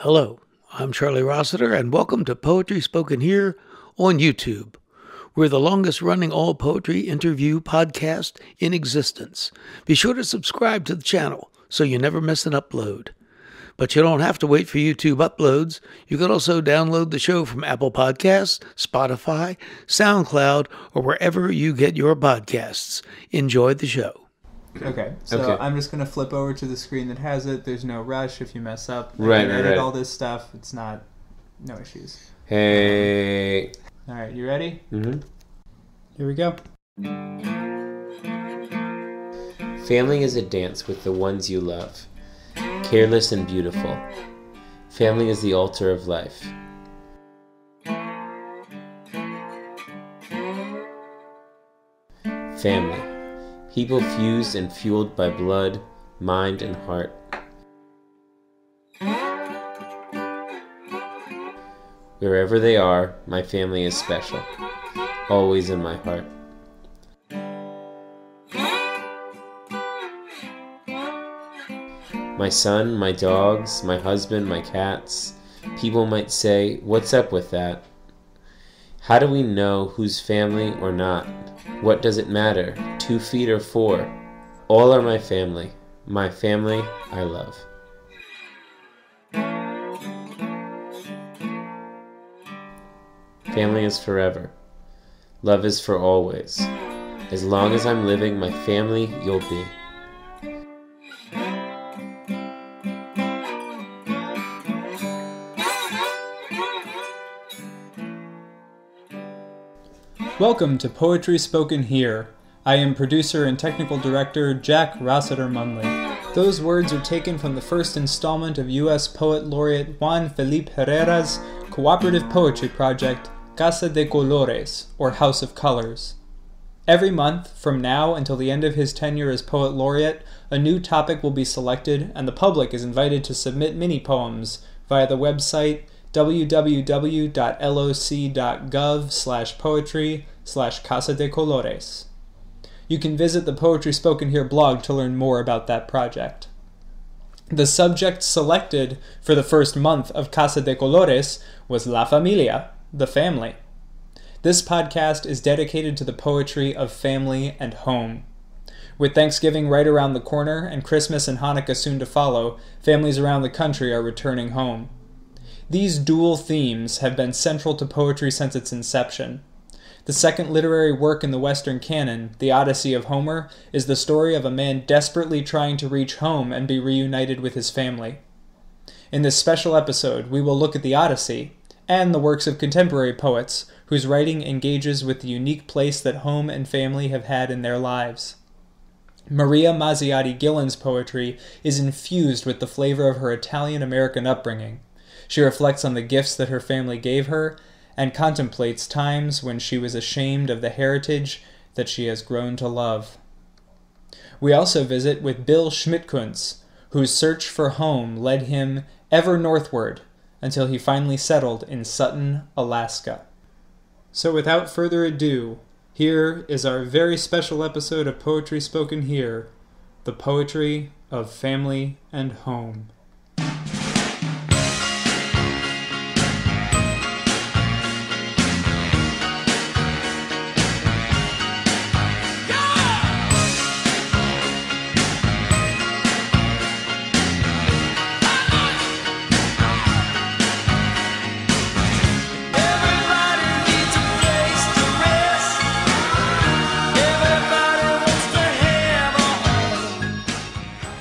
Hello, I'm Charlie Rossiter, and welcome to Poetry Spoken Here on YouTube. We're the longest-running all-poetry interview podcast in existence. Be sure to subscribe to the channel so you never miss an upload. But you don't have to wait for YouTube uploads. You can also download the show from Apple Podcasts, Spotify, SoundCloud, or wherever you get your podcasts. Enjoy the show. Okay, so Okay. I'm just going to flip over to the screen that has it. There's no rush if you mess up. I Right, can right, edit right. all this stuff. It's no issues. Hey. All right, you ready? Mm-hmm. Here we go. Family is a dance with the ones you love, careless and beautiful. Family is the altar of life. Family. People fused and fueled by blood, mind, and heart. Wherever they are, my family is special, always in my heart. My son, my dogs, my husband, my cats. People might say, what's up with that? How do we know who's family or not? What does it matter, 2 feet or 4? All are my family I love. Family is forever. Love is for always. As long as I'm living, my family you'll be. Welcome to Poetry Spoken Here. I am producer and technical director Jack Rossiter Munley. Those words are taken from the first installment of U.S. Poet Laureate Juan Felipe Herrera's cooperative poetry project, Casa de Colores, or House of Colors. Every month, from now until the end of his tenure as Poet Laureate, a new topic will be selected, and the public is invited to submit mini-poems via the website www.loc.gov/poetry/Casa de Colores. You can visit the Poetry Spoken Here blog to learn more about that project. The subject selected for the first month of Casa de Colores was La Familia, the family. This podcast is dedicated to the poetry of family and home. With Thanksgiving right around the corner and Christmas and Hanukkah soon to follow, families around the country are returning home. These dual themes have been central to poetry since its inception. The second literary work in the Western canon, the Odyssey of Homer, is the story of a man desperately trying to reach home and be reunited with his family. In this special episode, we will look at the Odyssey and the works of contemporary poets whose writing engages with the unique place that home and family have had in their lives. Maria Maziotti Gillan's poetry is infused with the flavor of her Italian-American upbringing. She reflects on the gifts that her family gave her and contemplates times when she was ashamed of the heritage that she has grown to love. We also visit with Bill Schmidtkunz, whose search for home led him ever northward until he finally settled in Sutton, Alaska. So without further ado, here is our very special episode of Poetry Spoken Here, the poetry of family and home.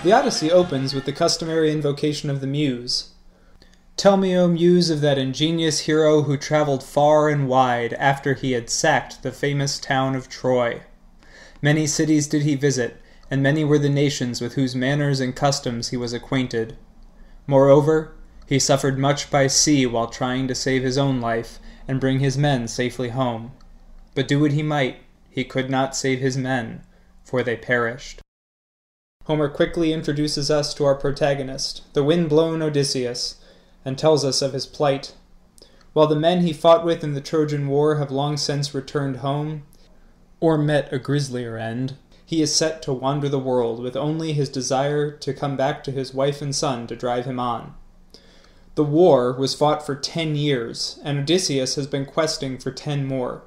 The Odyssey opens with the customary invocation of the Muse. Tell me, O Muse, of that ingenious hero who traveled far and wide after he had sacked the famous town of Troy. Many cities did he visit, and many were the nations with whose manners and customs he was acquainted. Moreover, he suffered much by sea while trying to save his own life and bring his men safely home. But do what he might, he could not save his men, for they perished. Homer quickly introduces us to our protagonist, the wind-blown Odysseus, and tells us of his plight. While the men he fought with in the Trojan War have long since returned home, or met a grislier end, he is set to wander the world with only his desire to come back to his wife and son to drive him on. The war was fought for 10 years, and Odysseus has been questing for 10 more.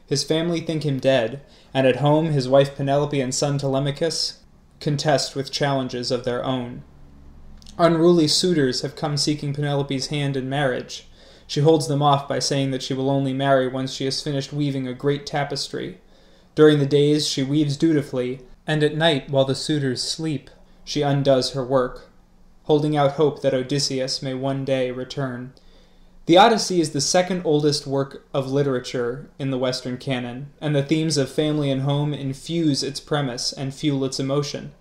His family think him dead, and at home his wife Penelope and son Telemachus contest with challenges of their own. Unruly suitors have come seeking Penelope's hand in marriage. She holds them off by saying that she will only marry once she has finished weaving a great tapestry. During the days she weaves dutifully, and at night while the suitors sleep, she undoes her work, holding out hope that Odysseus may one day return. The Odyssey is the second oldest work of literature in the Western canon, and the themes of family and home infuse its premise and fuel its emotion.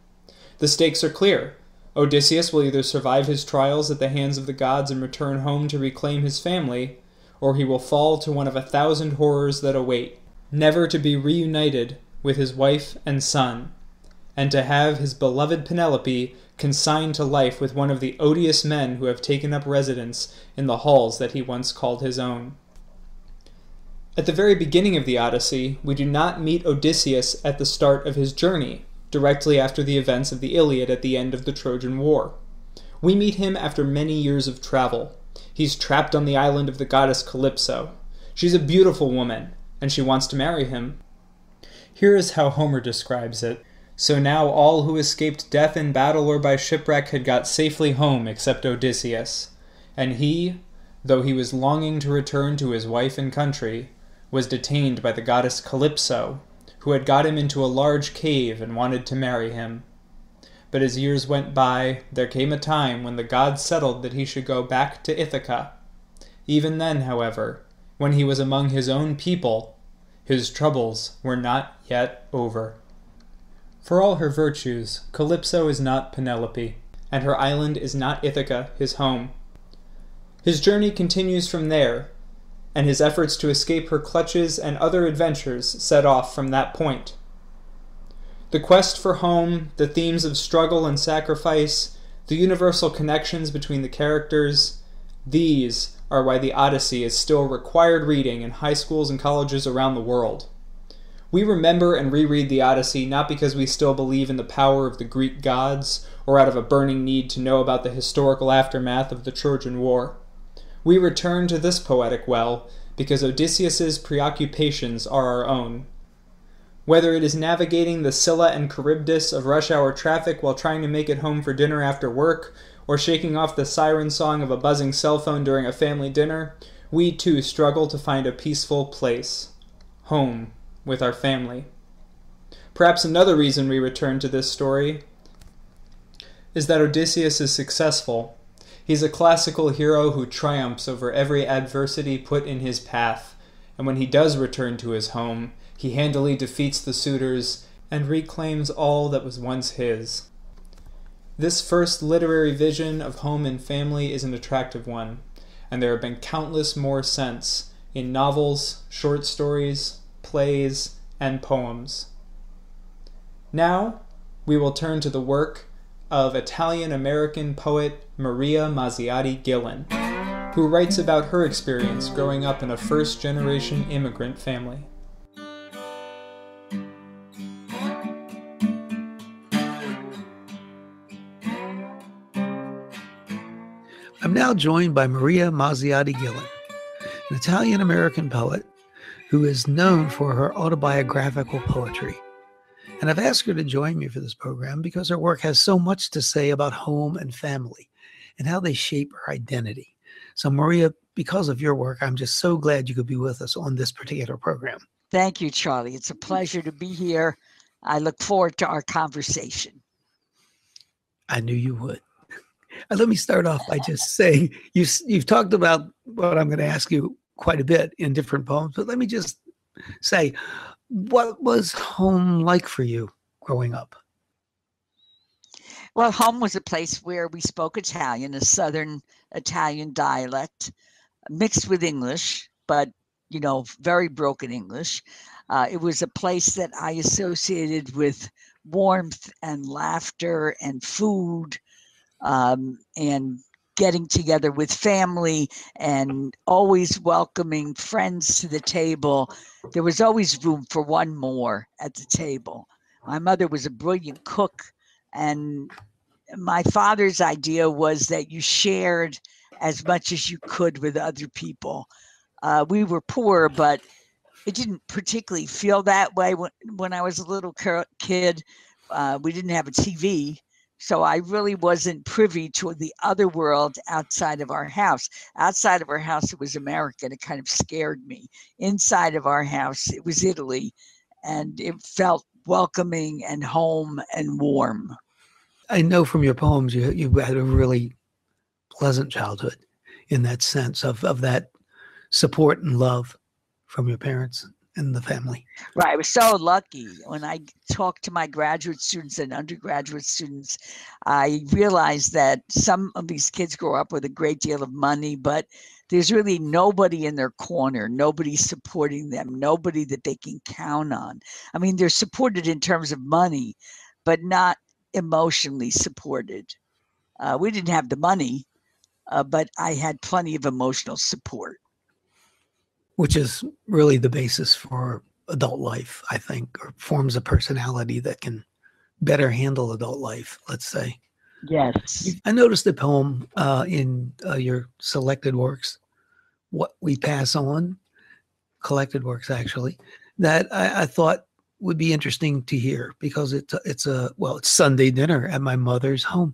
The stakes are clear. Odysseus will either survive his trials at the hands of the gods and return home to reclaim his family, or he will fall to one of 1,000 horrors that await, never to be reunited with his wife and son, and to have his beloved Penelope consigned to life with one of the odious men who have taken up residence in the halls that he once called his own. At the very beginning of the Odyssey, we do not meet Odysseus at the start of his journey, directly after the events of the Iliad at the end of the Trojan War. We meet him after many years of travel. He's trapped on the island of the goddess Calypso. She's a beautiful woman, and she wants to marry him. Here is how Homer describes it. So now all who escaped death in battle or by shipwreck had got safely home except Odysseus. And he, though he was longing to return to his wife and country, was detained by the goddess Calypso, who had got him into a large cave and wanted to marry him. But as years went by, there came a time when the gods settled that he should go back to Ithaca. Even then, however, when he was among his own people, his troubles were not yet over. For all her virtues, Calypso is not Penelope, and her island is not Ithaca, his home. His journey continues from there, and his efforts to escape her clutches and other adventures set off from that point. The quest for home, the themes of struggle and sacrifice, the universal connections between the characters, these are why the Odyssey is still required reading in high schools and colleges around the world. We remember and reread the Odyssey not because we still believe in the power of the Greek gods or out of a burning need to know about the historical aftermath of the Trojan War. We return to this poetic well because Odysseus's preoccupations are our own. Whether it is navigating the Scylla and Charybdis of rush hour traffic while trying to make it home for dinner after work, or shaking off the siren song of a buzzing cell phone during a family dinner, we too struggle to find a peaceful place. Home. With our family. Perhaps another reason we return to this story is that Odysseus is successful. He's a classical hero who triumphs over every adversity put in his path, and when he does return to his home, he handily defeats the suitors and reclaims all that was once his. This first literary vision of home and family is an attractive one, and there have been countless more since in novels, short stories, plays, and poems. Now, we will turn to the work of Italian-American poet Maria Maziotti Gillan, who writes about her experience growing up in a first-generation immigrant family. I'm now joined by Maria Maziotti Gillan, an Italian-American poet who is known for her autobiographical poetry. And I've asked her to join me for this program because her work has so much to say about home and family and how they shape her identity. So Maria, because of your work, I'm just so glad you could be with us on this particular program. Thank you, Charlie. It's a pleasure to be here. I look forward to our conversation. I knew you would. Let me start off by just saying, you've talked about what I'm going to ask you quite a bit in different poems, but let me just say, what was home like for you growing up? Well, home was a place where we spoke Italian, a Southern Italian dialect, mixed with English, but, very broken English. It was a place that I associated with warmth and laughter and food, and getting together with family and always welcoming friends to the table. There was always room for one more at the table. My mother was a brilliant cook, and my father's idea was that you shared as much as you could with other people. We were poor, but it didn't particularly feel that way when I was a little kid. We didn't have a TV, so I really wasn't privy to the other world outside of our house. Outside of our house, it was America, and it kind of scared me. Inside of our house, it was Italy, and it felt welcoming and home and warm. I know from your poems you had a really pleasant childhood in that sense of that support and love from your parents and the family. Right. I was so lucky. When I talked to my graduate students and undergraduate students, I realized that some of these kids grow up with a great deal of money, but there's really nobody in their corner, nobody supporting them, nobody that they can count on. I mean, they're supported in terms of money, but not emotionally supported. We didn't have the money, but I had plenty of emotional support. Which is really the basis for adult life, I think, or forms of personality that can better handle adult life, let's say. Yes. I noticed a poem in your selected works, What We Pass On, collected works actually, that I thought would be interesting to hear because it's Sunday dinner at my mother's home.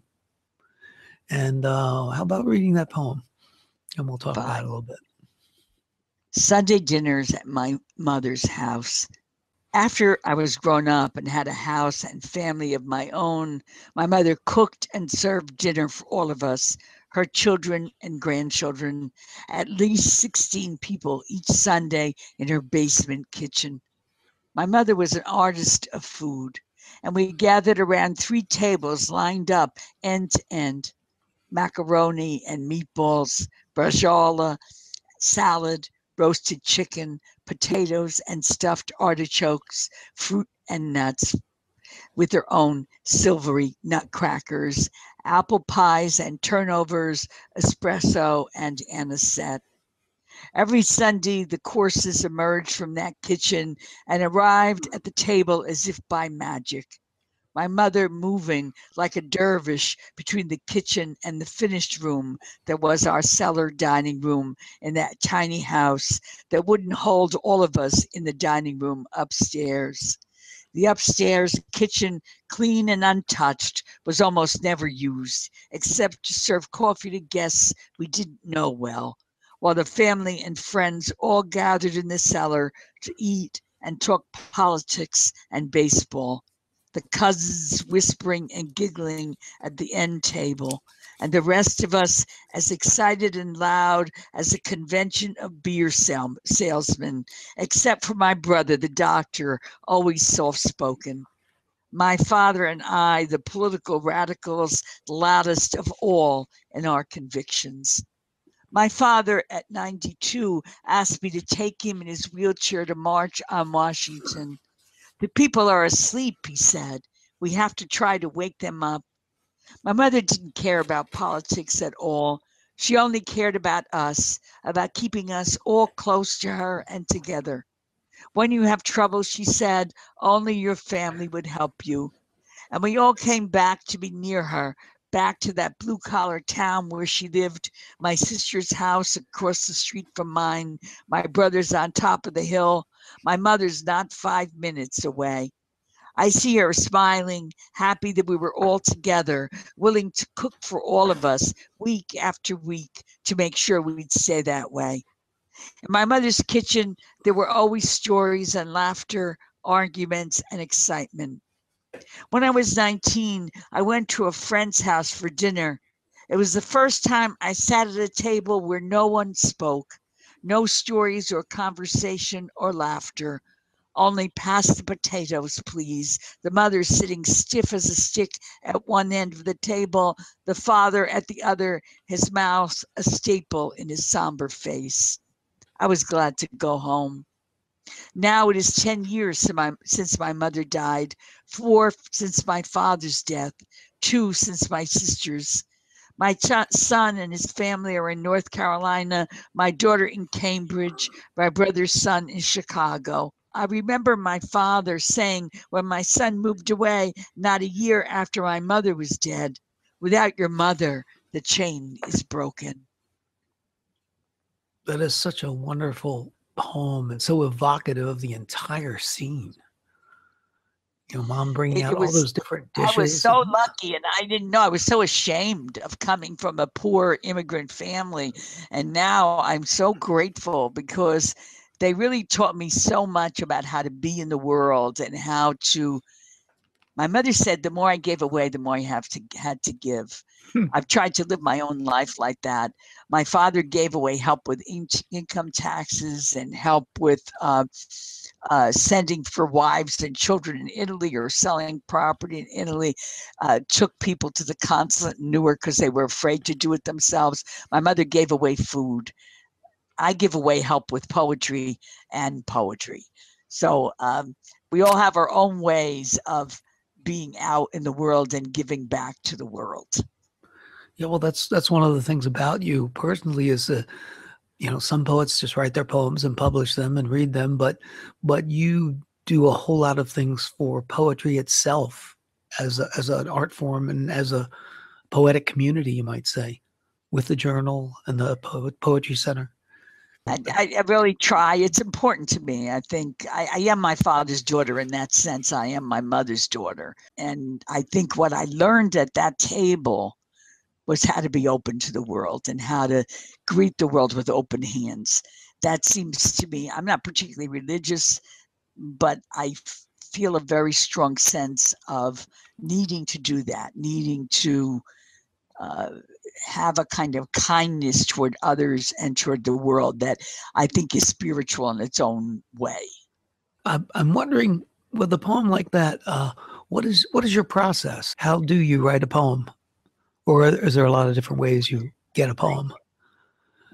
And how about reading that poem? And we'll talk about it a little bit. Sunday dinners at my mother's house. After I was grown up and had a house and family of my own, my mother cooked and served dinner for all of us, her children and grandchildren, at least 16 people each Sunday in her basement kitchen. My mother was an artist of food, and we gathered around 3 tables lined up end to end. Macaroni and meatballs, braciole, salad, roasted chicken, potatoes and stuffed artichokes, fruit and nuts with their own silvery nutcrackers, apple pies and turnovers, espresso and anisette. Every Sunday, the courses emerged from that kitchen and arrived at the table as if by magic. My mother moving like a dervish between the kitchen and the finished room that was our cellar dining room in that tiny house that wouldn't hold all of us in the dining room upstairs. The upstairs kitchen, clean and untouched, was almost never used, except to serve coffee to guests we didn't know well, while the family and friends all gathered in the cellar to eat and talk politics and baseball. The cousins whispering and giggling at the end table, and the rest of us as excited and loud as a convention of beer salesmen, except for my brother, the doctor, always soft-spoken. My father and I, the political radicals, the loudest of all in our convictions. My father, at 92, asked me to take him in his wheelchair to march on Washington. The people are asleep, he said. We have to try to wake them up. My mother didn't care about politics at all. She only cared about us, about keeping us all close to her and together. When you have trouble, she said, only your family would help you. And we all came back to be near her, back to that blue-collar town where she lived, my sister's house across the street from mine, my brother's on top of the hill, my mother's not 5 minutes away. I see her smiling, happy that we were all together, willing to cook for all of us week after week to make sure we'd stay that way. In my mother's kitchen, there were always stories and laughter, arguments and excitement. When I was 19, I went to a friend's house for dinner. It was the first time I sat at a table where no one spoke, no stories or conversation or laughter. Only pass the potatoes, please. The mother sitting stiff as a stick at one end of the table, the father at the other, his mouth a staple in his somber face. I was glad to go home. Now it is 10 years since my mother died, 4 since my father's death, 2 since my sister's. My son and his family are in North Carolina, my daughter in Cambridge, my brother's son in Chicago. I remember my father saying when my son moved away, not a year after my mother was dead, without your mother, the chain is broken. That is such a wonderful poem and so evocative of the entire scene. Mom bringing out It all was, those different I was dishes. so lucky, and I didn't know. I was so ashamed of coming from a poor immigrant family. And now I'm so grateful because they really taught me so much about how to be in the world and how to. My mother said, the more I gave away, the more I had to give. I've tried to live my own life like that. My father gave away help with income taxes and help with sending for wives and children in Italy or selling property in Italy, took people to the consulate in Newark because they were afraid to do it themselves. My mother gave away food. I give away help with poetry and poetry. So we all have our own ways of being out in the world and giving back to the world. Yeah, well, that's one of the things about you personally is some poets just write their poems and publish them and read them, but you do a whole lot of things for poetry itself as an art form and as a poetic community, you might say, with the journal and the Poetry Center. I really try. It's important to me. I think I am my father's daughter in that sense. I am my mother's daughter. And I think what I learned at that table was how to be open to the world and how to greet the world with open hands. That seems to me, I'm not particularly religious, but I feel a very strong sense of needing to do that, needing to have a kind of kindness toward others and toward the world that I think is spiritual in its own way. I'm wondering, with a poem like that, what is your process? How do you write a poem? Or is there a lot of different ways you get a poem?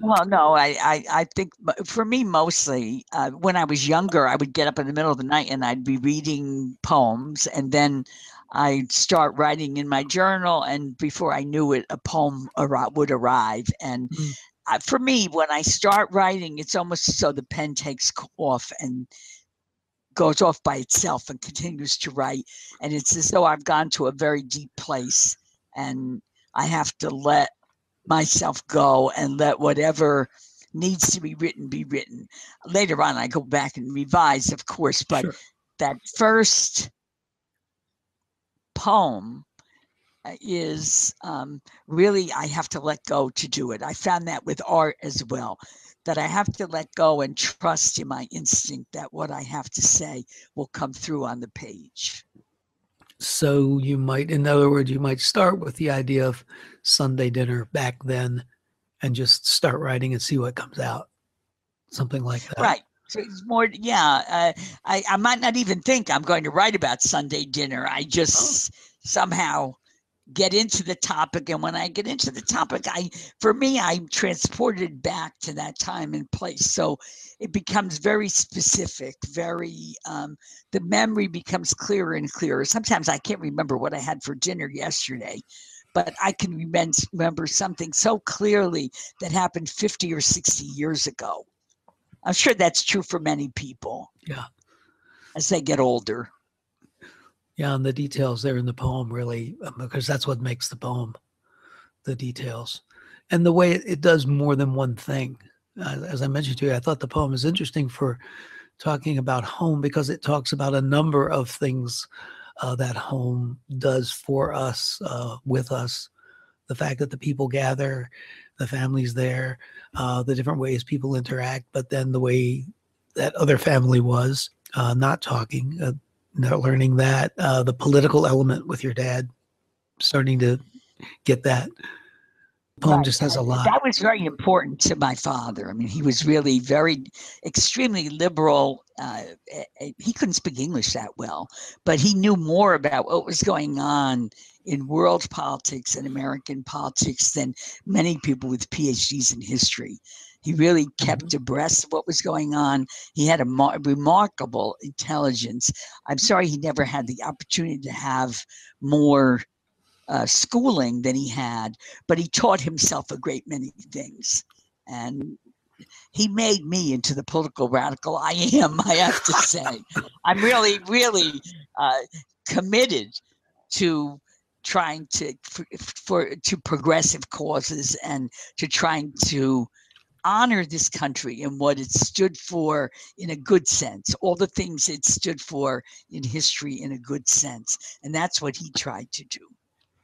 Well, no, I think for me, mostly when I was younger, I would get up in the middle of the night and I'd be reading poems, and then I'd start writing in my journal, and before I knew it, a poem would arrive. And for me, when I start writing, it's almost as though the pen takes off and goes off by itself and continues to write. And it's as though I've gone to a very deep place, and I have to let myself go and let whatever needs to be written be written. Later on, I go back and revise, of course, but sure. That first poem is really, I have to let go to do it. I found that with art as well, that I have to let go and trust in my instinct that what I have to say will come through on the page. So you might, in other words, you might start with the idea of Sunday dinner back then and just start writing and see what comes out. Something like that. Right. So it's more, yeah. I might not even think I'm going to write about Sunday dinner. I just somehow get into the topic. And when I get into the topic, for me, I'm transported back to that time and place. So it becomes very specific, very, the memory becomes clearer and clearer. Sometimes I can't remember what I had for dinner yesterday, but I can remember something so clearly that happened 50 or 60 years ago. I'm sure that's true for many people. Yeah. As they get older. Yeah, and the details there in the poem really, because that's what makes the poem, the details. And the way it does more than one thing. As I mentioned to you, I thought the poem is interesting for talking about home because it talks about a number of things that home does for us, with us. The fact that the people gather, the families there, the different ways people interact, but then the way that other family was, not talking, not learning that, the political element with your dad, starting to get that. The poem just has a lot. That was very important to my father. I mean, he was really extremely liberal. He couldn't speak English that well, but he knew more about what was going on in world politics and American politics than many people with PhDs in history. He really kept abreast of what was going on. He had a remarkable intelligence. I'm sorry he never had the opportunity to have more schooling than he had, but he taught himself a great many things. And he made me into the political radical I am, I have to say. I'm really, really committed to trying to progressive causes and to trying to honor this country and what it stood for in a good sense, all the things it stood for in history in a good sense. And that's what he tried to do.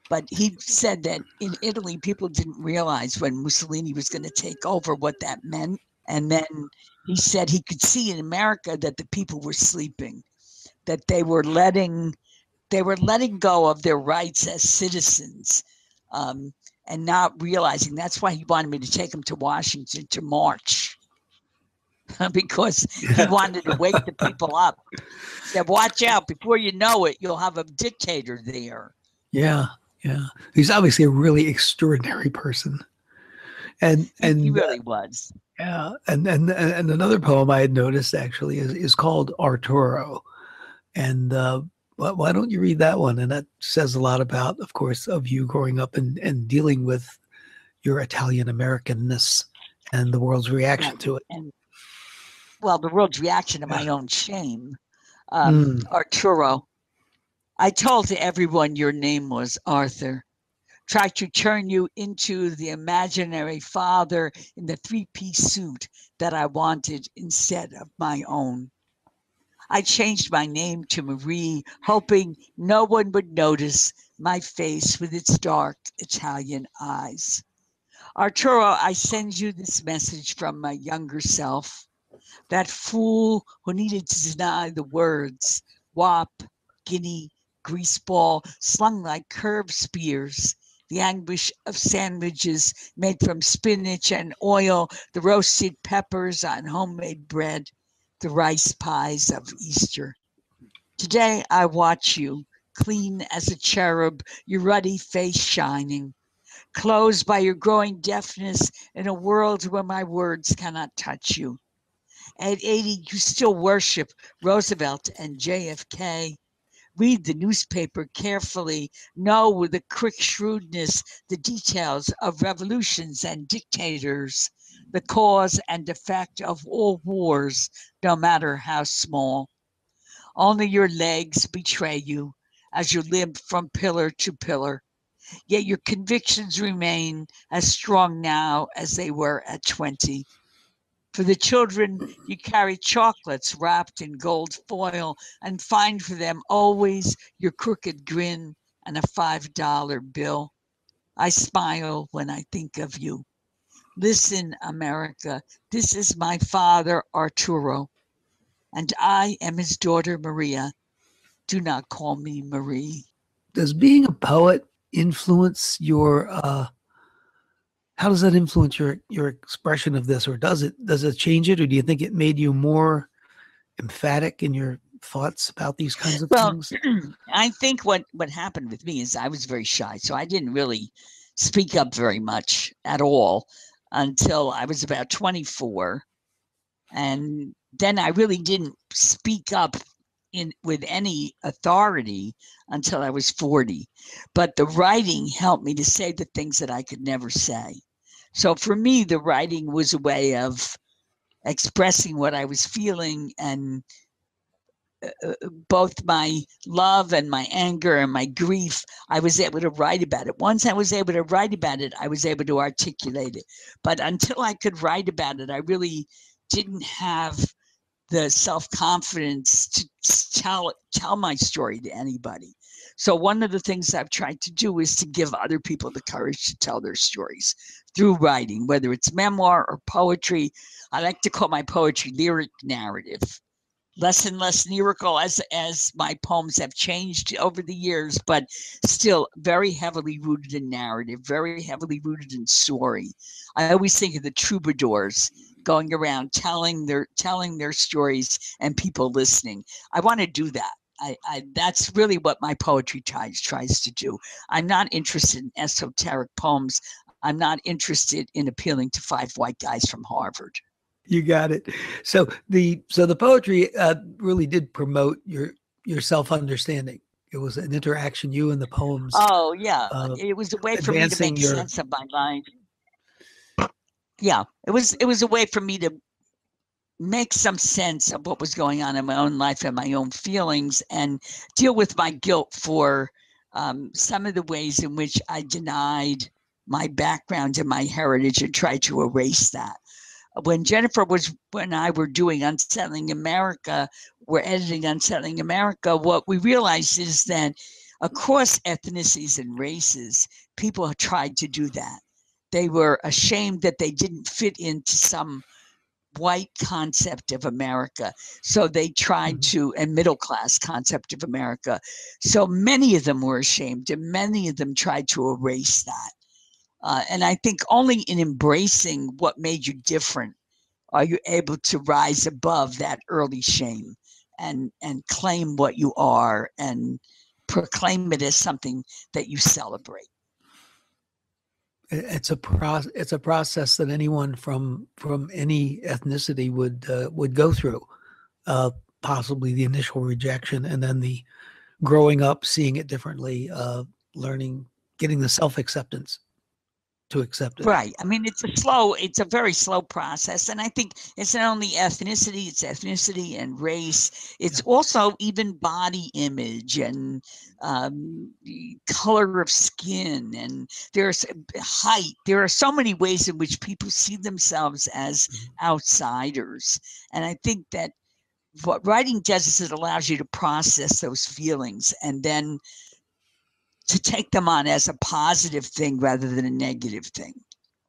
But he said that in Italy, people didn't realize when Mussolini was going to take over what that meant. And then he said he could see in America that the people were sleeping, that they were letting go of their rights as citizens, and not realizing. That's why he wanted me to take them to Washington to march, because he wanted to wake the people up. He said, watch out, before you know it, you'll have a dictator there. Yeah. Yeah. He's obviously a really extraordinary person. And he really was. Yeah. And another poem I had noticed actually is called Arturo. And why don't you read that one? And that says a lot about, of course, of you growing up and dealing with your Italian Americanness and the world's reaction to it. And, well, the world's reaction to my own shame. Arturo. I told to everyone your name was Arthur. Tried to turn you into the imaginary father in the three-piece suit that I wanted instead of my own. I changed my name to Marie, hoping no one would notice my face with its dark Italian eyes. Arturo, I send you this message from my younger self, that fool who needed to deny the words wop, guinea, greaseball, slung like curved spears, the anguish of sandwiches made from spinach and oil, the roasted peppers on homemade bread, the rice pies of Easter. Today I watch you, clean as a cherub, your ruddy face shining, closed by your growing deafness in a world where my words cannot touch you. At 80, you still worship Roosevelt and JFK. Read the newspaper carefully, know with a quick shrewdness the details of revolutions and dictators, the cause and effect of all wars, no matter how small. Only your legs betray you as you limp from pillar to pillar, yet your convictions remain as strong now as they were at 20. For the children, you carry chocolates wrapped in gold foil and find for them always your crooked grin and a $5 bill. I smile when I think of you. Listen, America, this is my father, Arturo, and I am his daughter, Maria. Do not call me Marie. Does being a poet influence your how does that influence your expression of this, or does it change it, or do you think it made you more emphatic in your thoughts about these kinds of things? I think what happened with me is I was very shy, so I didn't really speak up very much at all until I was about 24, and then I really didn't speak up with any authority until I was 40. But the writing helped me to say the things that I could never say. So for me, the writing was a way of expressing what I was feeling, and both my love and my anger and my grief, I was able to write about it. Once I was able to write about it, I was able to articulate it. But until I could write about it, I really didn't have the self-confidence to tell my story to anybody. So one of the things I've tried to do is to give other people the courage to tell their stories through writing, whether it's memoir or poetry. I like to call my poetry lyric narrative. Less and less lyrical as my poems have changed over the years, but still very heavily rooted in narrative, very heavily rooted in story. I always think of the troubadours going around telling their stories and people listening. I want to do that. That's really what my poetry tries to do. I'm not interested in esoteric poems. I'm not interested in appealing to 5 white guys from Harvard. You got it. So the poetry really did promote your self-understanding. It was an interaction, you and the poems. Oh yeah, it was a way for me to make sense of my life. Yeah, it was a way for me to make some sense of what was going on in my own life and my own feelings, and deal with my guilt for some of the ways in which I denied my background and my heritage and tried to erase that. When I were doing Unsettling America, we're editing Unsettling America, what we realized is that across ethnicities and races, people tried to do that. They were ashamed that they didn't fit into some white concept of America. So they tried to, and middle class concept of America. So many of them were ashamed, and many of them tried to erase that. And I think only in embracing what made you different are you able to rise above that early shame and claim what you are and proclaim it as something that you celebrate. It's a process that anyone from any ethnicity would go through. Possibly the initial rejection, and then the growing up, seeing it differently, learning, getting the self-acceptance to accept it. Right. I mean, it's a very slow process. And I think it's not only ethnicity, it's ethnicity and race. It's also even body image and color of skin. And there's height. There are so many ways in which people see themselves as outsiders. And I think that what writing does is it allows you to process those feelings and then to take them on as a positive thing rather than a negative thing.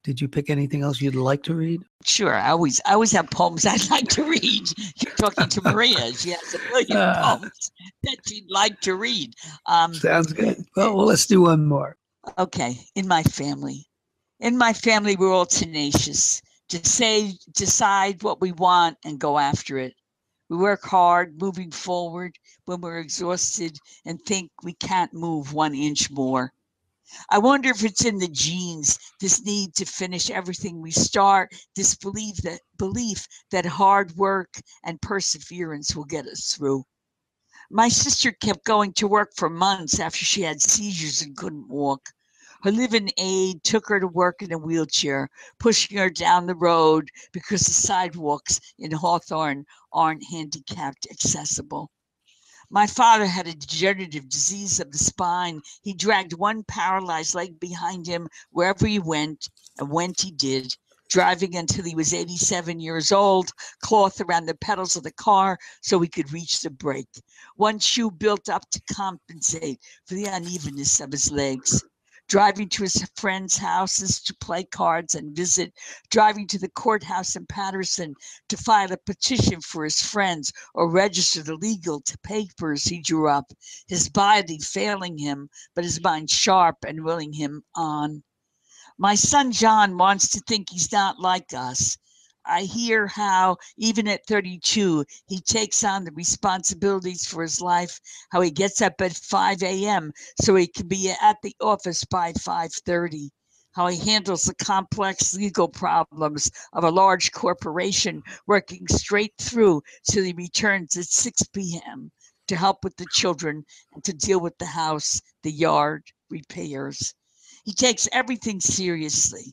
Did you pick anything else you'd like to read? Sure. I always have poems I'd like to read. You're talking to Maria. She has a million poems that she'd like to read. Sounds good. Well, let's do one more. Okay. In my family, we're all tenacious. Decide what we want and go after it. We work hard, moving forward when we're exhausted and think we can't move 1 inch more. I wonder if it's in the genes, this need to finish everything we start, this belief that hard work and perseverance will get us through. My sister kept going to work for months after she had seizures and couldn't walk. Her live-in aide took her to work in a wheelchair, pushing her down the road because the sidewalks in Hawthorne aren't handicapped accessible. My father had a degenerative disease of the spine. He dragged one paralyzed leg behind him wherever he went, and went he did, driving until he was 87 years old, cloth around the pedals of the car so he could reach the brake. One shoe built up to compensate for the unevenness of his legs. Driving to his friends' houses to play cards and visit, driving to the courthouse in Patterson to file a petition for his friends or register the legal papers he drew up, his body failing him, but his mind sharp and willing him on. My son John wants to think he's not like us. I hear how, even at 32, he takes on the responsibilities for his life, how he gets up at 5 a.m. so he can be at the office by 5:30, how he handles the complex legal problems of a large corporation, working straight through till he returns at 6 p.m. to help with the children and to deal with the house, the yard, repairs. He takes everything seriously.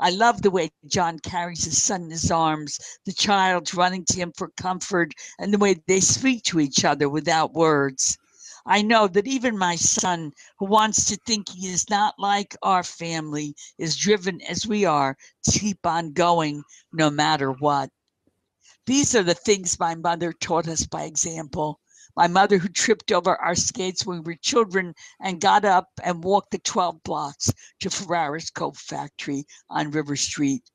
I love the way John carries his son in his arms, the child running to him for comfort, and the way they speak to each other without words. I know that even my son, who wants to think he is not like our family, is driven as we are to keep on going no matter what. These are the things my mother taught us by example. My mother, who tripped over our skates when we were children and got up and walked the 12 blocks to Ferrara's Coat Factory on River Street.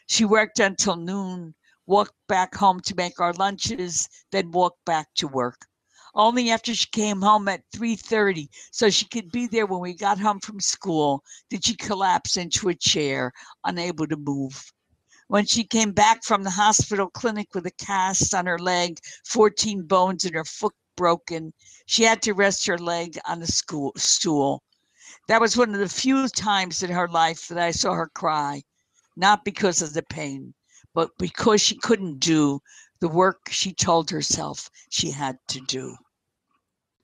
She worked until noon, walked back home to make our lunches, then walked back to work. Only after she came home at 3:30, so she could be there when we got home from school, did she collapse into a chair, unable to move. When she came back from the hospital clinic with a cast on her leg, 14 bones in her foot broken, she had to rest her leg on the stool. That was one of the few times in her life that I saw her cry, not because of the pain, but because she couldn't do the work she told herself she had to do.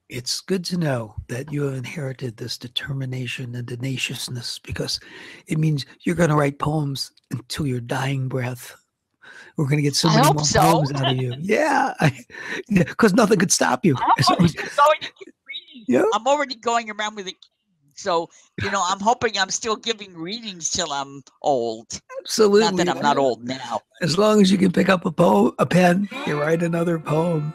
It's good to know that you have inherited this determination and tenaciousness, because it means you're going to write poems until your dying breath. We're going to get so many more poems out of you. Yeah, because nothing could stop you. I'm already going around with a key. So, I'm hoping I'm still giving readings till I'm old. Absolutely. Not that I'm not old now. As long as you can pick up a pen, you write another poem.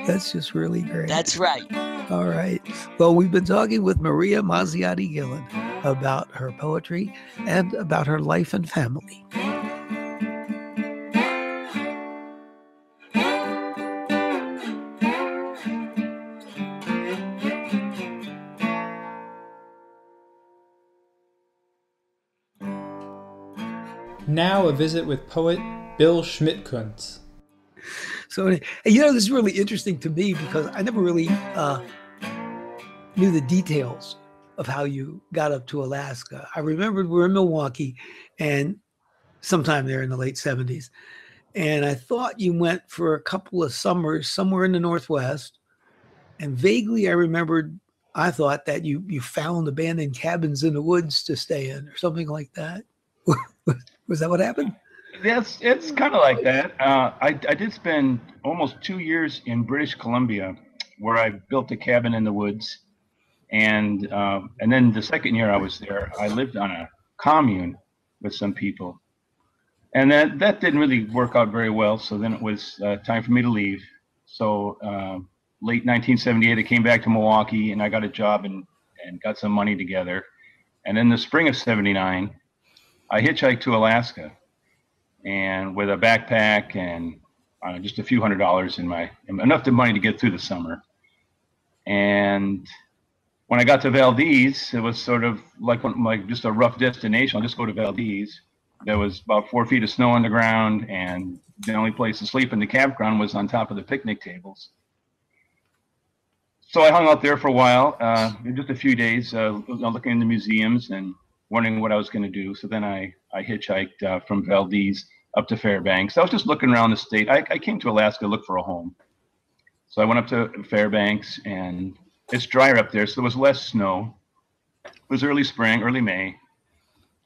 That's just really great. That's right. All right. Well, we've been talking with Maria Maziotti Gillan about her poetry and about her life and family. Now a visit with poet Bill Schmidtkunz. So, this is really interesting to me because I never really knew the details of how you got up to Alaska. I remembered we were in Milwaukee and sometime there in the late 70s. And I thought you went for a couple of summers somewhere in the Northwest. And vaguely I thought that you found abandoned cabins in the woods to stay in or something like that. Was that what happened? It's kind of like that. I did spend almost 2 years in British Columbia, where I built a cabin in the woods, and then the second year I was there, I lived on a commune with some people, and that didn't really work out very well. So then it was time for me to leave. So late 1978, I came back to Milwaukee, and I got a job and got some money together, and in the spring of '79. I hitchhiked to Alaska, and with a backpack and just a few $100s enough money to get through the summer. And when I got to Valdez, it was sort of like just a rough destination. I'll just go to Valdez. There was about 4 feet of snow on the ground, and the only place to sleep in the campground was on top of the picnic tables. So I hung out there for a while, just a few days, looking in the museums and wondering what I was going to do. So then I hitchhiked from Valdez up to Fairbanks. I was just looking around the state. I came to Alaska to look for a home. So I went up to Fairbanks, and it's drier up there, so there was less snow. It was early spring, early May.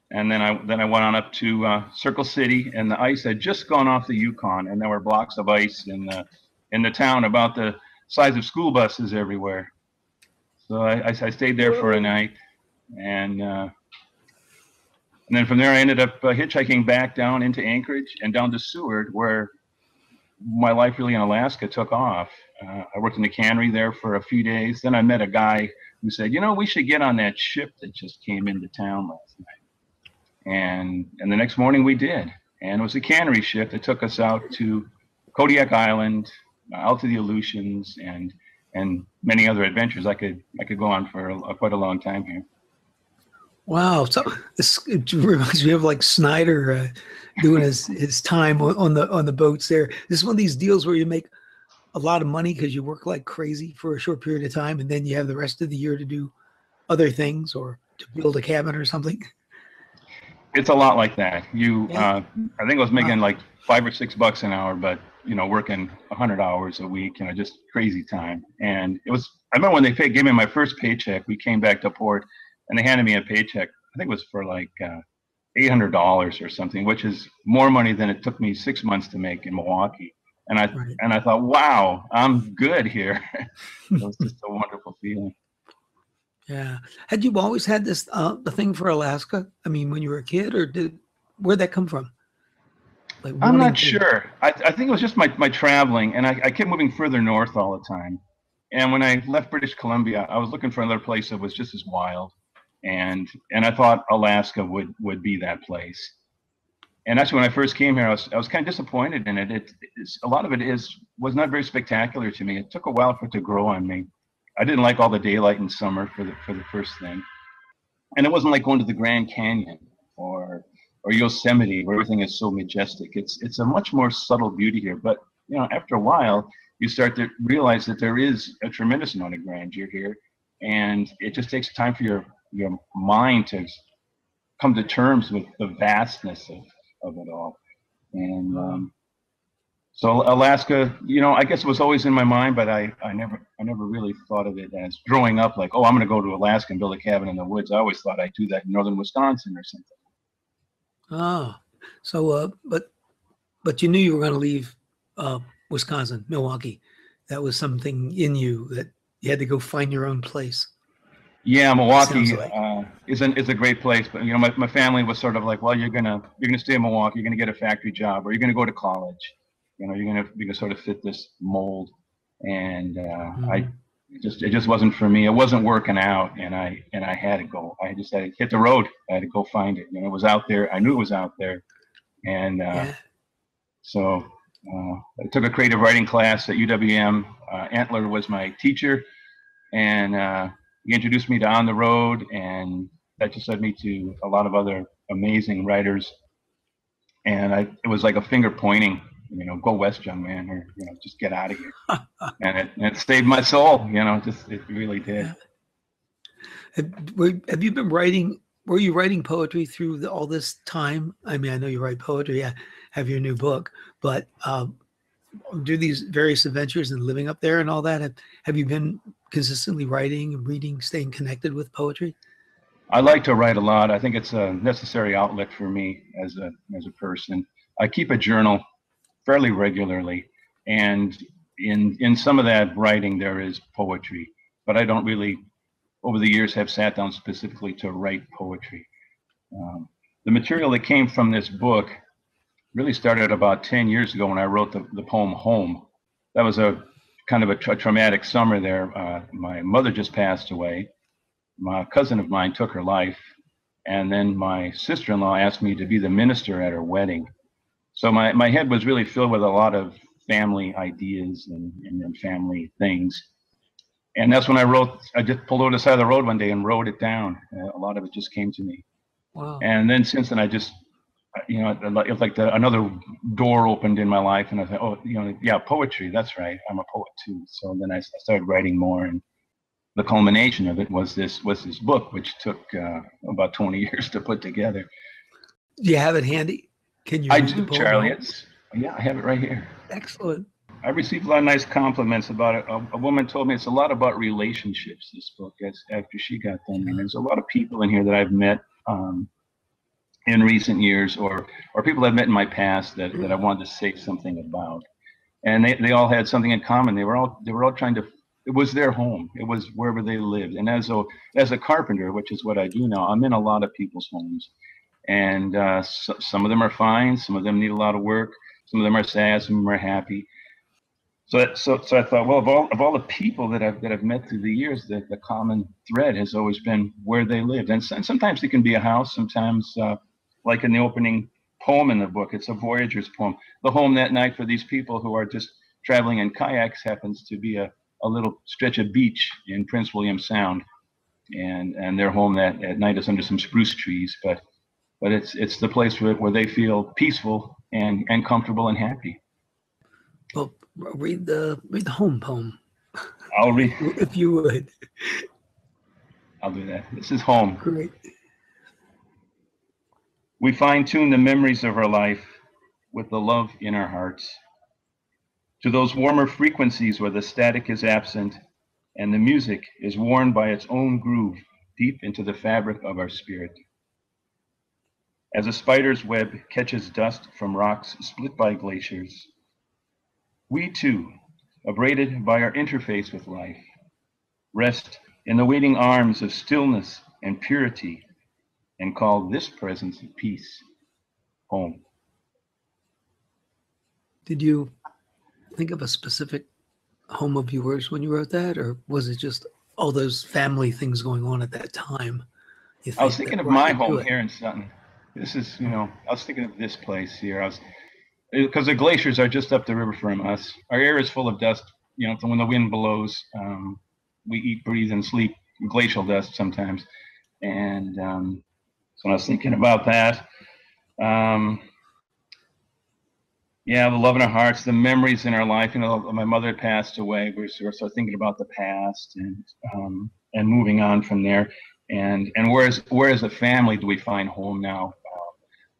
And then I went on up to Circle City, and the ice had just gone off the Yukon, and there were blocks of ice in the town about the size of school buses everywhere. So I stayed there for a night, and then from there, I ended up hitchhiking back down into Anchorage and down to Seward, where my life really in Alaska took off. I worked in the cannery there for a few days. Then I met a guy who said, we should get on that ship that just came into town last night. And the next morning we did. And it was a cannery ship that took us out to Kodiak Island, out to the Aleutians, and many other adventures. I could go on for quite a long time here. Wow. So it reminds me of like Snyder doing his time on the boats there. This is one of these deals where you make a lot of money because you work like crazy for a short period of time, and then you have the rest of the year to do other things or to build a cabin or something. It's a lot like that. I think I was making like $5 or $6 an hour, but working 100 hours a week, just crazy time. And I remember when they gave me my first paycheck, we came back to port, and they handed me a paycheck. I think it was for like $800 or something, which is more money than it took me 6 months to make in Milwaukee. And I thought, wow, I'm good here. It was just a wonderful feeling. Yeah. Had you always had this the thing for Alaska? I mean, when you were a kid, or where'd that come from? Like, I'm not sure. I think it was just my traveling, and I kept moving further north all the time. And when I left British Columbia, I was looking for another place that was just as wild. And I thought Alaska would be that place. And actually, when I first came here, I was kind of disappointed in it. A lot of it was not very spectacular to me. It took a while for it to grow on me. I didn't like all the daylight in summer for the first thing, and it wasn't like going to the Grand Canyon or Yosemite, where everything is so majestic. It's a much more subtle beauty here. But after a while, you start to realize that there is a tremendous amount of grandeur here, and it just takes time for your mind to come to terms with the vastness of it all. And so Alaska, I guess it was always in my mind, but I never really thought of it as growing up like, oh, I'm going to go to Alaska and build a cabin in the woods. I always thought I'd do that in northern Wisconsin or something. Oh, so but you knew you were going to leave Wisconsin, Milwaukee. That was something in you that you had to go find your own place. Yeah, Milwaukee Sounds like. is a great place, but my family was sort of like, well, you're gonna stay in Milwaukee, you're gonna get a factory job, or you're gonna go to college. You're gonna sort of fit this mold, and Mhm. it just wasn't for me. It wasn't working out, and I had to go. I just had to hit the road. I had to go find it. It was out there. I knew it was out there, and Yeah. so I took a creative writing class at UWM. Antler was my teacher, and he introduced me to On the Road, and that just led me to a lot of other amazing writers. And it was like a finger pointing, go west, young man, or just get out of here. And it saved my soul, it really did. Have you been writing? Were you writing poetry through all this time? I mean, I know you write poetry. I have your new book, but do these various adventures and living up there and all that, have you been consistently writing, reading, staying connected with poetry? I like to write a lot. I think it's a necessary outlet for me as a person. I keep a journal fairly regularly, and in some of that writing there is poetry, but I don't really, over the years, have sat down specifically to write poetry. The material that came from this book really started about 10 years ago when I wrote the poem Home. That was a kind of a traumatic summer there. My mother just passed away. My cousin of mine took her life, and then my sister-in-law asked me to be the minister at her wedding. So my head was really filled with a lot of family ideas and family things. And that's when I just pulled over the side of the road one day and wrote it down. A lot of it just came to me. Wow. And then since then, I just, it's like another door opened in my life, and I thought, oh, yeah, poetry, that's right. I'm a poet too. So then I started writing more, and the culmination of it was this book, which took about 20 years to put together. Do you have it handy? Can you? I do, Charlie. I have it right here. Excellent. I received a lot of nice compliments about it. A woman told me it's a lot about relationships, this book, after she got done. And there's a lot of people in here that I've met in recent years, or people I've met in my past that I wanted to say something about. And they all had something in common. They were all trying to, it was their home. It was wherever they lived. And as a carpenter, which is what I do now, I'm in a lot of people's homes. And some of them are fine. Some of them need a lot of work. Some of them are sad. Some of them are happy. So I thought, well, of all the people that I've met through the years, the common thread has always been where they lived. And sometimes it can be a house. Sometimes, like in the opening poem in the book, it's a voyager's poem. The home that night for these people who are just traveling in kayaks happens to be a little stretch of beach in Prince William Sound, and their home that at night is under some spruce trees. But it's the place where they feel peaceful and comfortable and happy. Well, read the home poem. I'll read, if you would. I'll do that. This is Home. Great. We fine-tune the memories of our life with the love in our hearts to those warmer frequencies where the static is absent and the music is worn by its own groove deep into the fabric of our spirit. As a spider's web catches dust from rocks split by glaciers, we too, abraded by our interface with life, rest in the waiting arms of stillness and purity and call this presence of peace home. Did you think of a specific home of yours when you wrote that, or was it just all those family things going on at that time? I was thinking of my home here in Sutton. This is, I was thinking of this place here. Because the glaciers are just up the river from us. Our air is full of dust. So when the wind blows, we eat, breathe, and sleep glacial dust sometimes. And so I was thinking about that. Yeah, the love in our hearts, the memories in our life. My mother had passed away. We were sort of thinking about the past and moving on from there. And where as a family do we find home now?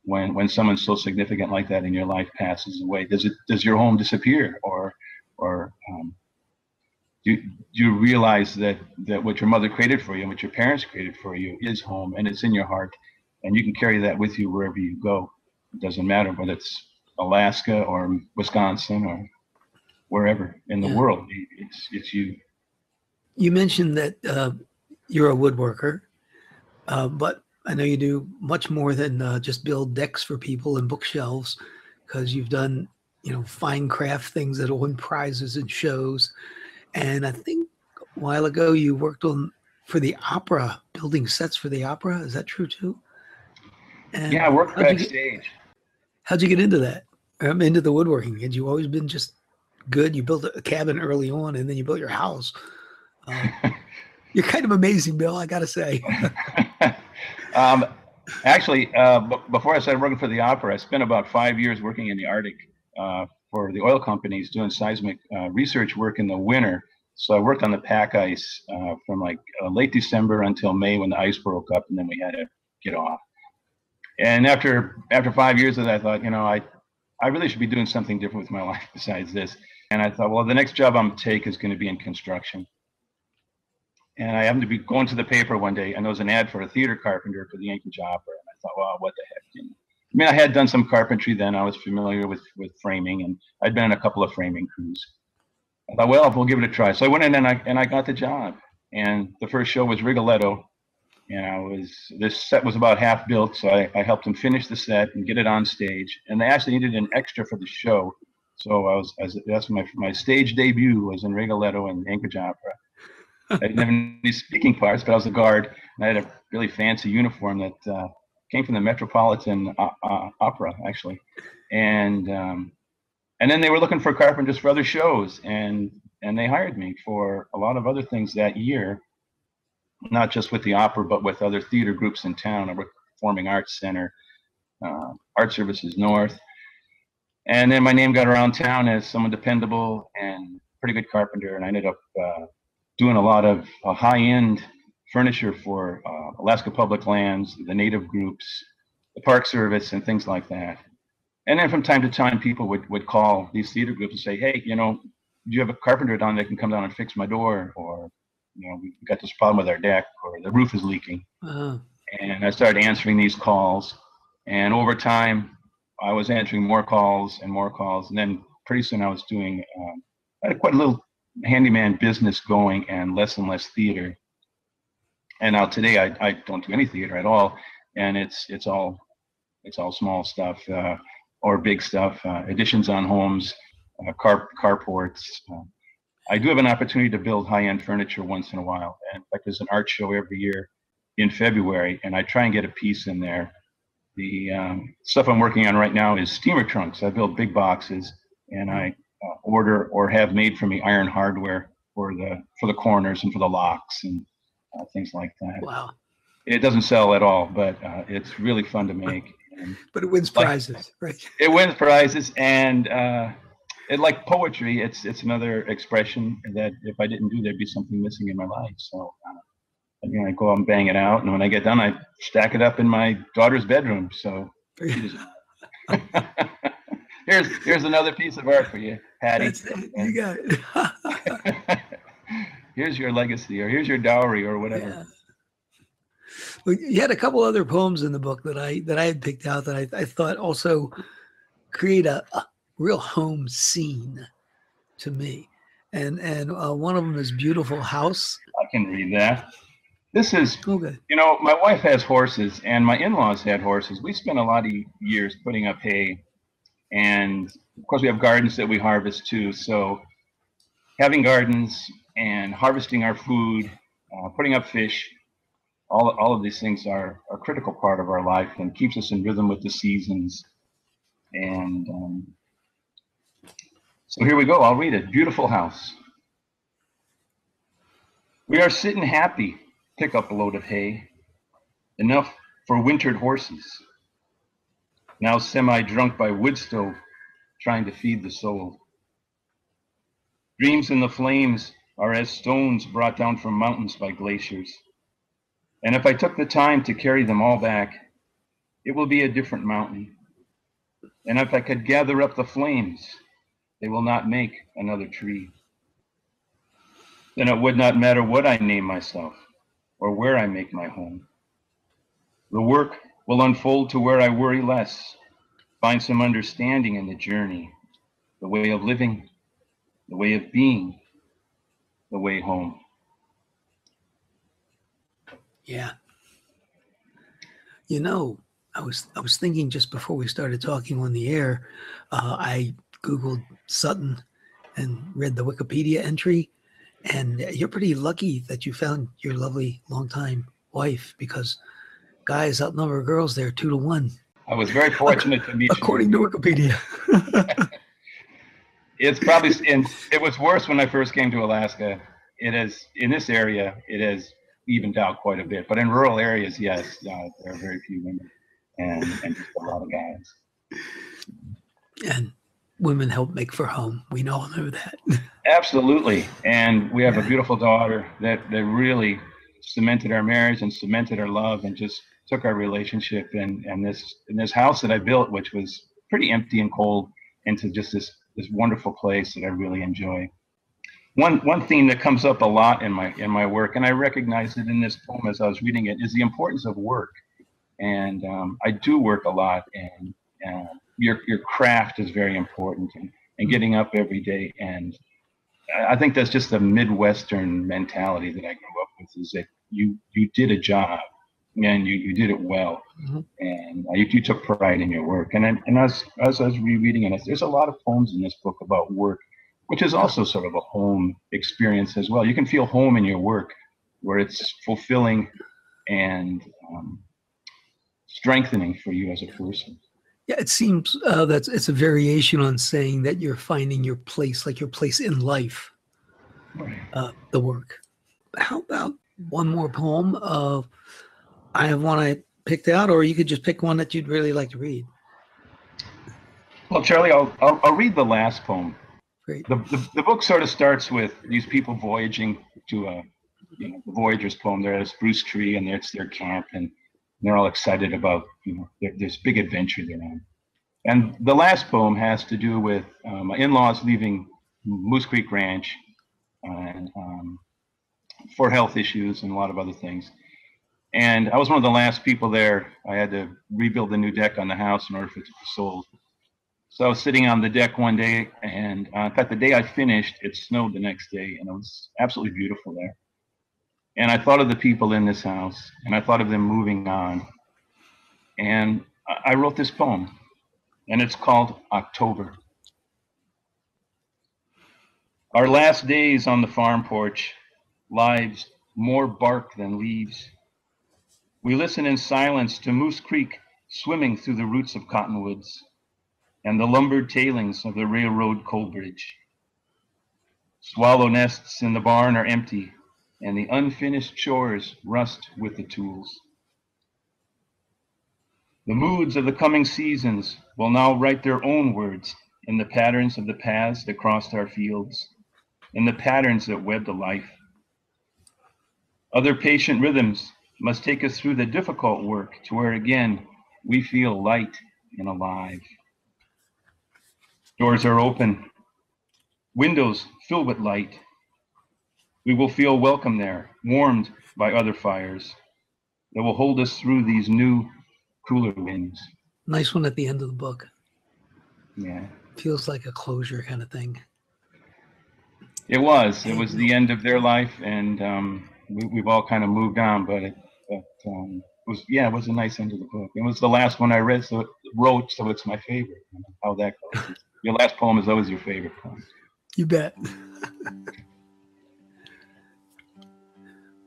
When someone so significant like that in your life passes away, does your home disappear, or do you realize that what your mother created for you and what your parents created for you is home, and it's in your heart, and you can carry that with you wherever you go. It doesn't matter whether it's Alaska or Wisconsin or wherever in the world. It's you. You mentioned that you're a woodworker, but I know you do much more than just build decks for people and bookshelves, because you've done, fine craft things that win prizes and shows. And I think a while ago you worked on for the opera, building sets for the opera. Is that true too? And Yeah, I worked backstage. how'd you get into that? Into the woodworking? Had you always been just good? You built a cabin early on, and then you built your house. You're kind of amazing, Bill, I got to say. Actually, before I started working for the opera, I spent about 5 years working in the Arctic for the oil companies doing seismic research work in the winter. So I worked on the pack ice from like late December until May when the ice broke up, and then we had to get off. And after 5 years of that, I thought, I really should be doing something different with my life besides this. And I thought, well, the next job I'm going to take is going to be in construction. And I happened to be going to the paper one day, and there was an ad for a theater carpenter for the Anchorage Opera. And I thought, well, what the heck? I mean, I had done some carpentry then. I was familiar with framing, and I'd been in a couple of framing crews. I thought, well, we'll give it a try. So I went in and I got the job. And the first show was Rigoletto. And this set was about half built, so I helped them finish the set and get it on stage. And they actually needed an extra for the show. So that's my stage debut was in Rigoletto and Anchorage Opera. I didn't have any speaking parts, but I was a guard, and I had a really fancy uniform that came from the Metropolitan Opera, actually. And then they were looking for carpenters for other shows, and they hired me for a lot of other things that year, not just with the opera, but with other theater groups in town. I worked at the Performing Arts Center, Art Services North. And then my name got around town as someone dependable and pretty good carpenter, and I ended up doing a lot of high-end furniture for Alaska Public Lands, the Native groups, the Park Service, and things like that. And then from time to time, people would call these theater groups and say, hey, do you have a carpenter down that can come down and fix my door? Or, we got this problem with our deck, or the roof is leaking. And I started answering these calls. And over time, I was answering more calls. And then pretty soon I was doing, I had quite a little handyman business going and less theater. And now today I don't do any theater at all, and it's all small stuff or big stuff, additions on homes, carports. I do have an opportunity to build high-end furniture once in a while. And in fact, there's an art show every year in February, and I try and get a piece in there. The stuff I'm working on right now is steamer trunks. I build big boxes, and I order or have made for me iron hardware for the corners and for the locks and things like that. Wow. It doesn't sell at all, but it's really fun to make. But it wins prizes, right? It wins prizes, and it, like poetry, it's another expression that if I didn't do, there'd be something missing in my life. So I go out and bang it out, and when I get done, I stack it up in my daughter's bedroom. So here's another piece of art for you, Patty. You got it. Here's your legacy, or here's your dowry, or whatever. Yeah. Well, you had a couple other poems in the book that I had picked out that I thought also create a real home scene to me, and one of them is "Beautiful House." I can read that. This is, okay. My wife has horses, and my in-laws had horses. We spent a lot of years putting up hay, and of course we have gardens that we harvest too. So having gardens and harvesting our food, putting up fish, all of these things are a critical part of our life and keeps us in rhythm with the seasons. And so here we go. I'll read it. Beautiful house. We are sitting happy, pick up a load of hay, enough for wintered horses. Now semi-drunk by wood stove, trying to feed the soul. Dreams in the flames are as stones brought down from mountains by glaciers. And if I took the time to carry them all back, it will be a different mountain. And if I could gather up the flames, they will not make another tree. Then it would not matter what I name myself or where I make my home. The work will unfold to where I worry less, find some understanding in the journey, the way of living, the way of being, the way home. Yeah. I was thinking just before we started talking on the air, I Googled Sutton and read the Wikipedia entry, and you're pretty lucky that you found your lovely longtime wife, because guys outnumber girls there 2-1. I was very fortunate to meet you. According to Wikipedia. It's probably, and it was worse when I first came to Alaska. It is, in this area, it has evened out quite a bit. But in rural areas, yes, there are very few women and just a lot of guys. And women help make for home. We all know that. Absolutely. And we have a beautiful daughter that really cemented our marriage and cemented our love and just took our relationship and this house that I built, which was pretty empty and cold, into just this wonderful place that I really enjoy. One theme that comes up a lot in my work, and I recognized it in this poem as I was reading it, is the importance of work. And I do work a lot, and your craft is very important, and getting up every day. And I think that's just a Midwestern mentality that I grew up with, is that you did a job and you did it well. Mm-hmm. And you took pride in your work. And as I was rereading it, there's a lot of poems in this book about work, which is also sort of a home experience as well. You can feel home in your work, where it's fulfilling and strengthening for you as a person. Yeah, it seems that it's a variation on saying that you're finding your place, like your place in life, right. The work. How about one more poem? I have one I picked out, or you could just pick one that you'd really like to read. Well, Charlie, I'll read the last poem. Great. The book sort of starts with these people voyaging to the Voyager's poem. They're at a spruce tree, and it's their camp, and they're all excited about this big adventure they're on. And the last poem has to do with my in-laws leaving Moose Creek Ranch and for health issues and a lot of other things. And I was one of the last people there. I had to rebuild a new deck on the house in order for it to be sold. So I was sitting on the deck one day, and in fact, the day I finished, it snowed the next day, and it was absolutely beautiful there. And I thought of the people in this house, and I thought of them moving on. And I wrote this poem, and it's called October. Our last days on the farm porch, lives more bark than leaves. We listen in silence to Moose Creek swimming through the roots of cottonwoods and the lumbered tailings of the railroad coal bridge. Swallow nests in the barn are empty, and the unfinished chores rust with the tools. The moods of the coming seasons will now write their own words in the patterns of the paths that crossed our fields, in the patterns that webbed a life. Other patient rhythms must take us through the difficult work to where again we feel light and alive. Doors are open, windows fill with light. We will feel welcome there, warmed by other fires that will hold us through these new, cooler winds. Nice one at the end of the book. Yeah. Feels like a closure kind of thing. It was the end of their life, and we've all kind of moved on, but it was a nice end of the book. It was the last one I wrote, so it's my favorite. How that goes. Your last poem is always your favorite poem. You bet.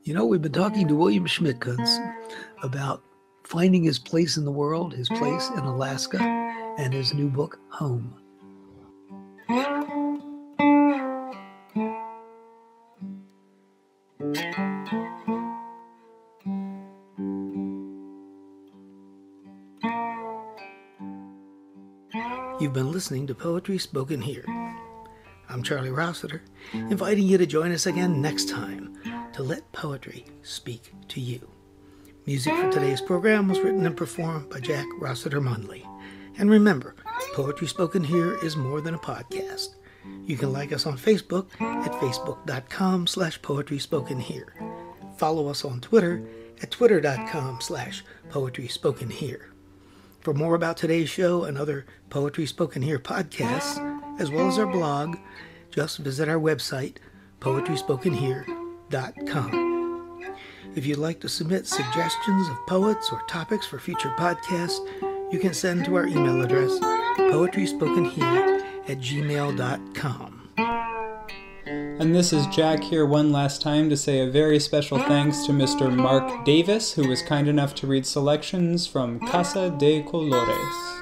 We've been talking to William Schmidtkunz about finding his place in the world, his place in Alaska, and his new book, Home. You've been listening to Poetry Spoken Here. I'm Charlie Rossiter, inviting you to join us again next time to let poetry speak to you. Music for today's program was written and performed by Jack Rossiter Munley. And remember, Poetry Spoken Here is more than a podcast. You can like us on Facebook at facebook.com/poetryspokenhere. Follow us on Twitter at twitter.com/poetryspokenhere. For more about today's show and other Poetry Spoken Here podcasts, as well as our blog, just visit our website, poetryspokenhere.com. If you'd like to submit suggestions of poets or topics for future podcasts, you can send to our email address, poetryspokenhere@gmail.com. And this is Jack here one last time to say a very special thanks to Mr. Mark Davis, who was kind enough to read selections from Casa de Colores.